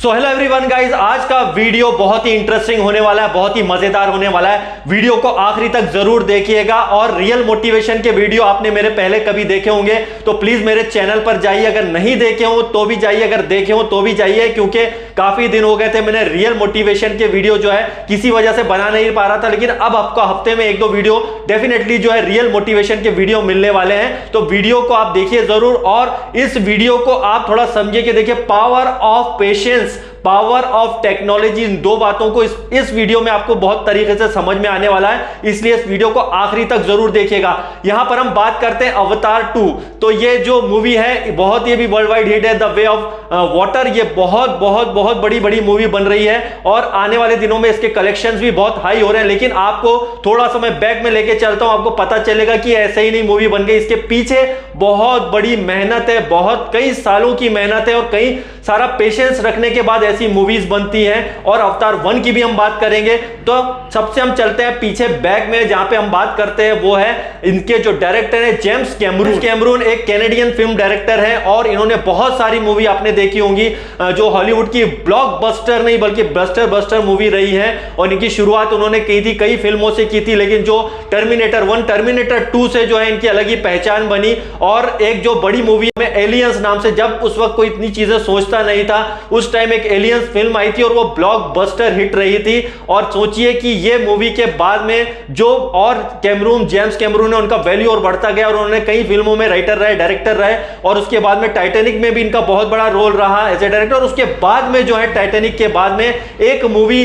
So hello everyone guys, आज का video बहुत ही इंटरेस्टिंग होने वाला है, बहुत ही मजेदार होने वाला है। वीडियो को आखिरी तक जरूर देखिएगा और रियल मोटिवेशन के वीडियो आपने मेरे पहले कभी देखे होंगे तो प्लीज मेरे चैनल पर जाइए। अगर नहीं देखे हो तो भी जाइए, अगर देखे हो तो भी जाइए, क्योंकि काफी दिन हो गए थे मैंने रियल मोटिवेशन के वीडियो जो है किसी वजह से बना नहीं पा रहा था, लेकिन अब आपको हफ्ते में एक दो वीडियो डेफिनेटली जो है रियल मोटिवेशन के वीडियो मिलने वाले हैं। तो वीडियो को आप देखिए जरूर और इस वीडियो को आप थोड़ा समझिए कि देखिए power of patience, power of technology, इन दो बातों को इस वीडियो में आपको बहुत तरीके से समझ में आने वाला है, इसलिए इस वीडियो को आखिरी तक जरूर देखिएगा। यहां पर हम बात करते हैं अवतार 2। तो ये जो मूवी है बहुत ही वर्ल्ड वाइड हिट है, द वे ऑफ वाटर। ये बहुत बहुत बहुत बड़ी बड़ी मूवी बन रही है और आने वाले दिनों में इसके कलेक्शंस भी बहुत हाई हो रहे हैं। लेकिन आपको थोड़ा सा मैं बैक में लेके चलता हूं, आपको पता चलेगा कि ऐसे ही नहीं मूवी बन गई, इसके पीछे बहुत बड़ी मेहनत है, बहुत कई सालों की मेहनत है और कई सारा पेशेंस रखने के बाद ऐसी मूवीज बनती हैं। और अवतार 1 की भी हम बात करेंगे। तो सबसे हम चलते हैं पीछे बैक में, जहां पे हम बात करते हैं वो है इनके जो डायरेक्टर है जेम्स कैमरून। कैमरून एक कैनेडियन फिल्म डायरेक्टर है और इन्होंने बहुत सारी मूवी आपने देखी होंगी जो हॉलीवुड की ब्लॉकबस्टर नहीं बल्कि बस्टर मूवी रही है। और इनकी शुरुआत उन्होंने की थी कई फिल्मों से की थी, लेकिन जो टर्मिनेटर 1 टर्मिनेटर 2 से जो है इनकी अलग ही पहचान बनी। और एक जो बड़ी मूवी में एलियंस नाम से, जब उस वक्त कोई इतनी चीजें सोचता नहीं था, उस टाइम एक एलियंस फिल्म आई थी और वो ब्लॉकबस्टर हिट रही थी। और सोचिए कि ये मूवी के बाद में जो और जेम्स कैमरून ने उनका वैल्यू और बढ़ता गया और उन्होंने कई फिल्मों में राइटर रहे, डायरेक्टर रहे और उसके बाद में टाइटैनिक में भी इनका बहुत बड़ा रोल रहा एज ए डायरेक्टर। और उसके बाद में जो है टाइटैनिक के बाद में एक मूवी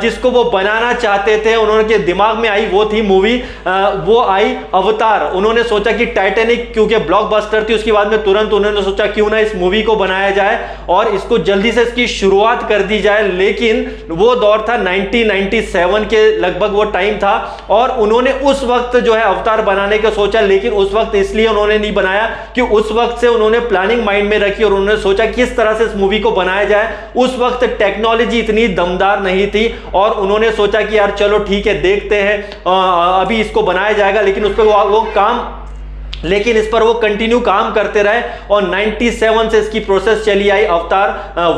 जिसको वो बनाना चाहते थे, उन्होंने दिमाग में आई वो थी मूवी, वो आई अवतार। उन्होंने सोचा कि टाइटैनिक क्योंकि ब्लॉकबस्टर थी, उसके बाद में तुरंत उन्होंने सोचा क्यों ना इस मूवी को बनाया जाए और इसको जल्दी से इसकी शुरुआत कर दी जाए। लेकिन वो दौर था 1997 के लगभग वो टाइम था और उन्होंने उस वक्त जो है अवतार बनाने का सोचा, लेकिन उस वक्त इसलिए उन्होंने नहीं बनाया कि उस वक्त से उन्होंने प्लानिंग माइंड में रखी और उन्होंने सोचा किस तरह से इस मूवी को बनाया जाए। उस वक्त टेक्नोलॉजी इतनी दमदार नहीं थी और उन्होंने सोचा कि यार चलो ठीक है देखते हैं अभी इसको बनाया जाएगा, लेकिन उस पर लेकिन इस पर वो कंटिन्यू काम करते रहे और 97 से इसकी प्रोसेस चली आई। अवतार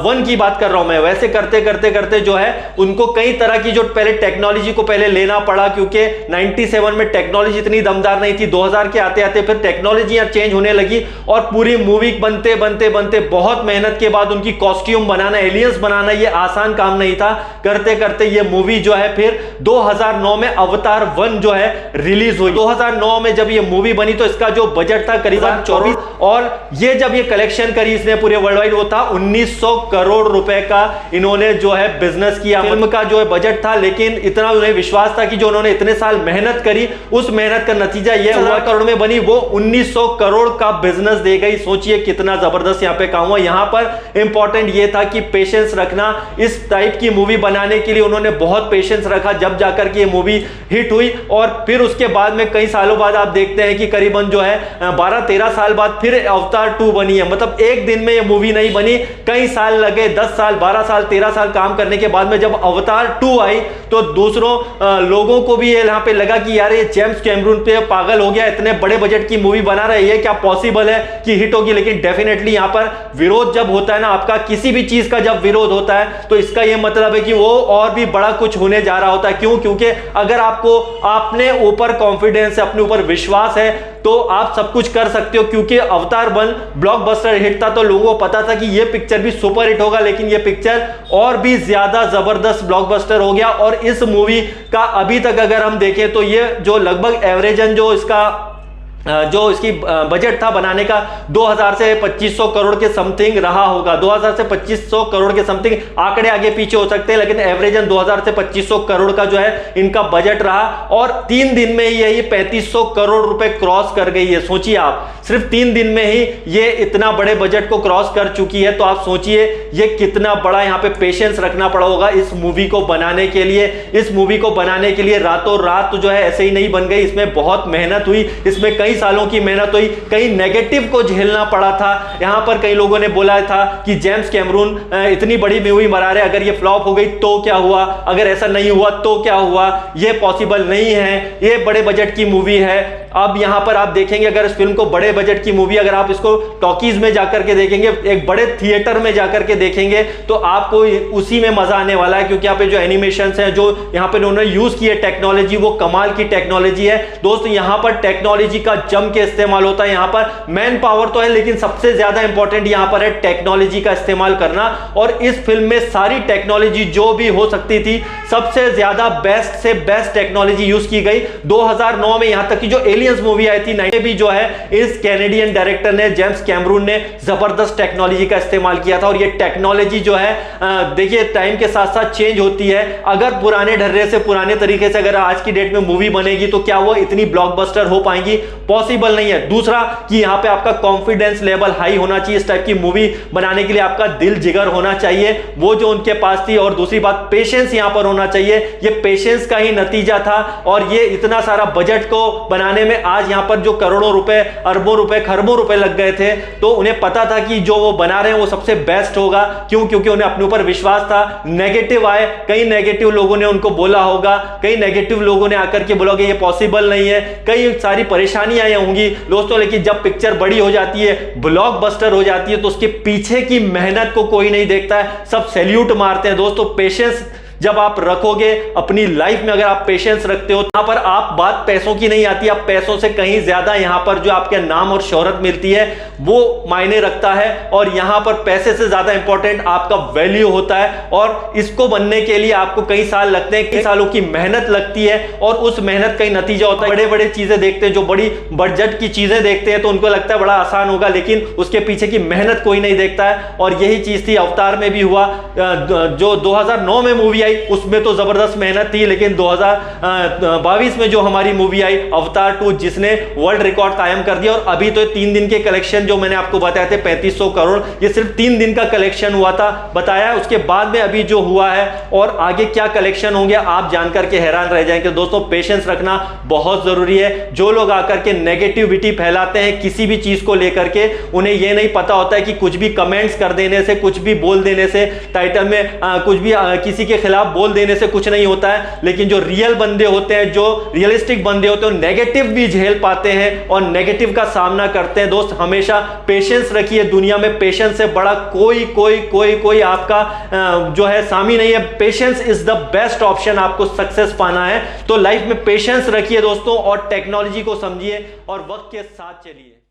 1 की बात कर रहा हूं मैं। वैसे करते करते करते जो है उनको कई तरह की जो पहले टेक्नोलॉजी को पहले लेना पड़ा, क्योंकि 97 में टेक्नोलॉजी इतनी दमदार नहीं थी। 2000 के आते आते फिर टेक्नोलॉजी चेंज होने लगी और पूरी मूवी बनते बनते बनते बहुत मेहनत के बाद उनकी कॉस्ट्यूम बनाना, एलियंस बनाना ये आसान काम नहीं था। करते करते ये मूवी जो है फिर 2009 में अवतार 1 जो है रिलीज हुई। 2009 में जब ये मूवी बनी तो इसका जो बजट था करीबन 24 और ये जब ये कलेक्शन करी इसने पूरे वर्ल्ड वाइड, वो था 1900 करोड़ रुपए का इन्होंने जो है बिजनेस किया। फिल्म का जो है बजट था, लेकिन इतना उन्हें विश्वास था कि जो उन्होंने इतने साल मेहनत करी उस मेहनत का नतीजा ये हुआ, करोड़ में बनी वो 1900 करोड़ का बिजनेस दे गई। सोचिए कितना जबरदस्त यहाँ पे काम हुआ। यहाँ पर इंपॉर्टेंट ये था कि पेशेंस रखना। इस टाइप की मूवी बनाने के लिए उन्होंने बहुत पेशेंस रखा, जब जाकर के ये मूवी हिट हुई। और फिर उसके बाद में कई सालों बाद आप देखते हैं कि करीबन जो है 12-13 साल बाद फिर अवतार 2 बनी है। मतलब एक दिन में ये मूवी नहीं बनी, कई साल लगे, 10 साल 12 साल 13 साल काम करने के बाद में जब अवतार 2 आई तो दूसरों लोगों को भी ये यहाँ पे लगा कि यार ये जेम्स कैमरून पे पागल हो गया, इतने बड़े बजट की मूवी बना रहे हैं, क्या पॉसिबल है कि हिट होगी। लेकिन डेफिनेटली यहाँ पर विरोध जब होता है ना, आपका किसी भी चीज का जब विरोध होता है तो इसका यह मतलब है कि वो और भी बड़ा कुछ होने जा रहा होता है। क्यों? क्योंकि अगर आपको अपने ऊपर कॉन्फिडेंस है, अपने ऊपर विश्वास है तो आप सब कुछ कर सकते हो। क्योंकि अवतार 1 ब्लॉकबस्टर हिट था तो लोगों को पता था कि ये पिक्चर भी सुपर हिट होगा, लेकिन ये पिक्चर और भी ज्यादा जबरदस्त ब्लॉकबस्टर हो गया। और इस मूवी का अभी तक अगर हम देखें तो ये जो लगभग एवरेजन जो इसकी बजट था बनाने का 2000 से 2500 करोड़ के समथिंग रहा होगा। 2000 से 2500 करोड़ के समथिंग, आंकड़े आगे पीछे हो सकते हैं, लेकिन एवरेजन 2000 से 2500 करोड़ का जो है इनका बजट रहा और 3 दिन में यही 3500 करोड़ रुपए क्रॉस कर गई है। सोचिए आप, सिर्फ 3 दिन में ही ये इतना बड़े बजट को क्रॉस कर चुकी है। तो आप सोचिए ये कितना बड़ा यहाँ पे पेशेंस रखना पड़ा होगा इस मूवी को बनाने के लिए। इस मूवी को बनाने के लिए रातों रात जो है ऐसे ही नहीं बन गई, इसमें बहुत मेहनत हुई, इसमें कई सालों की मेहनत हुई, कई नेगेटिव को झेलना पड़ा था। यहां पर कई लोगों ने बोला था कि जेम्स कैमरून इतनी बड़ी मूवी बना रहे, अगर ये फ्लॉप हो गई तो क्या हुआ, अगर ऐसा नहीं हुआ तो क्या हुआ, ये पॉसिबल नहीं है, ये बड़े बजट की मूवी है। अब यहां पर आप देखेंगे अगर इस फिल्म को बड़े बजट की मूवी अगर आप इसको टॉकीज में जाकर के देखेंगे, एक बड़े थिएटर में जाकर के देखेंगे, तो आपको उसी में मजा आने वाला है, क्योंकि यहाँ पे जो एनिमेशंस हैं, जो यहाँ पे उन्होंने यूज की है टेक्नोलॉजी, वो कमाल की टेक्नोलॉजी है दोस्तों। यहाँ पर टेक्नोलॉजी का जम के इस्तेमाल होता है। यहाँ पर मैन पावर तो है, लेकिन सबसे ज्यादा इंपॉर्टेंट यहाँ पर है टेक्नोलॉजी का इस्तेमाल करना। और इस फिल्म में सारी टेक्नोलॉजी जो भी हो सकती थी, सबसे ज्यादा बेस्ट से बेस्ट टेक्नोलॉजी यूज की गई। 2009 में यहां तक कि जो एलियंस मूवी आई थी, भी जो है इस कैनेडियन डायरेक्टर ने, जेम्स कैमरून ने जबरदस्त टेक्नोलॉजी का इस्तेमाल किया था। और ये टेक्नोलॉजी जो है देखिए टाइम के साथ साथ चेंज होती है। अगर पुराने ढर्रे से पुराने तरीके से अगर आज की डेट में मूवी बनेगी तो क्या वो इतनी ब्लॉकबस्टर हो पाएंगी? पॉसिबल नहीं है। दूसरा कि यहां पे आपका कॉन्फिडेंस लेवल हाई होना चाहिए। इस टाइप की मूवी बनाने के लिए आपका दिल जिगर होना चाहिए, वो जो उनके पास थी। और दूसरी बात, पेशेंस यहां पर होना चाहिए। ये पेशेंस का ही नतीजा था। और ये इतना सारा बजट को बनाने में आज यहां पर जो करोड़ों रुपए, अरबों रुपए, खरबों रुपए लग गए थे, तो उन्हें पता था कि जो वो बना रहे हैं वो सबसे बेस्ट होगा। क्यों? क्योंकि उन्हें अपने ऊपर विश्वास था। नेगेटिव आए, कई नेगेटिव लोगों ने उनको बोला होगा, कई नेगेटिव लोगों ने आकर के बोला कि ये पॉसिबल नहीं है, कई सारी परेशानियां आई होंगी दोस्तों। लेकिन जब पिक्चर बड़ी हो जाती है, ब्लॉकबस्टर हो जाती है, तो उसके पीछे की मेहनत को कोई नहीं देखता है, सब सैल्यूट मारते हैं दोस्तों। पेशेंस जब आप रखोगे अपनी लाइफ में, अगर आप पेशेंस रखते हो, यहां पर आप बात पैसों की नहीं आती, आप पैसों से कहीं ज्यादा यहां पर जो आपके नाम और शोहरत मिलती है वो मायने रखता है। और यहां पर पैसे से ज्यादा इंपॉर्टेंट आपका वैल्यू होता है। और इसको बनने के लिए आपको कई साल लगते हैं, कई सालों की मेहनत लगती है, और उस मेहनत का ही नतीजा होता है। बड़े बड़े चीजें देखते हैं, जो बड़ी बजट की चीजें देखते हैं, तो उनको लगता है बड़ा आसान होगा, लेकिन उसके पीछे की मेहनत कोई नहीं देखता है। और यही चीज थी अवतार में भी हुआ। जो 2009 में मूवी आई उसमें तो जबरदस्त मेहनत थी, लेकिन 2022 में जो हमारी मूवी आई अवतार 2, जिसने वर्ल्ड रिकॉर्ड कायम कर दिया। और अभी तो 3 दिन के कलेक्शन जो मैंने आपको बताए थे 3500 करोड़, ये सिर्फ 3 दिन का कलेक्शन हुआ था बताया। उसके बाद में अभी जो हुआ है और आगे क्या कलेक्शन होंगे आप जानकर के हैरान रह जाएंगे दोस्तों। पेशेंस रखना बहुत जरूरी है। जो लोग आकर के नेगेटिविटी फैलाते हैं किसी भी चीज को लेकर के, उन्हें यह नहीं पता होता है कि कुछ भी कमेंट्स कर देने से, कुछ भी बोल देने से, टाइटल में कुछ भी किसी के खिलाफ बोल देने से कुछ नहीं होता है। लेकिन जो रियल बंदे होते हैं, जो रियलिस्टिक बंदे होते हैं, नेगेटिव भी झेल पाते हैं और नेगेटिव का सामना करते हैं। दोस्त हमेशा पेशेंस रखिए। दुनिया में पेशेंस से बड़ा कोई आपका जो है सामी नहीं है। Patience is the best option आपको सक्सेस पाना है। तो लाइफ में पेशेंस रखिए दोस्तों, और टेक्नोलॉजी को समझिए और वक्त के साथ चलिए।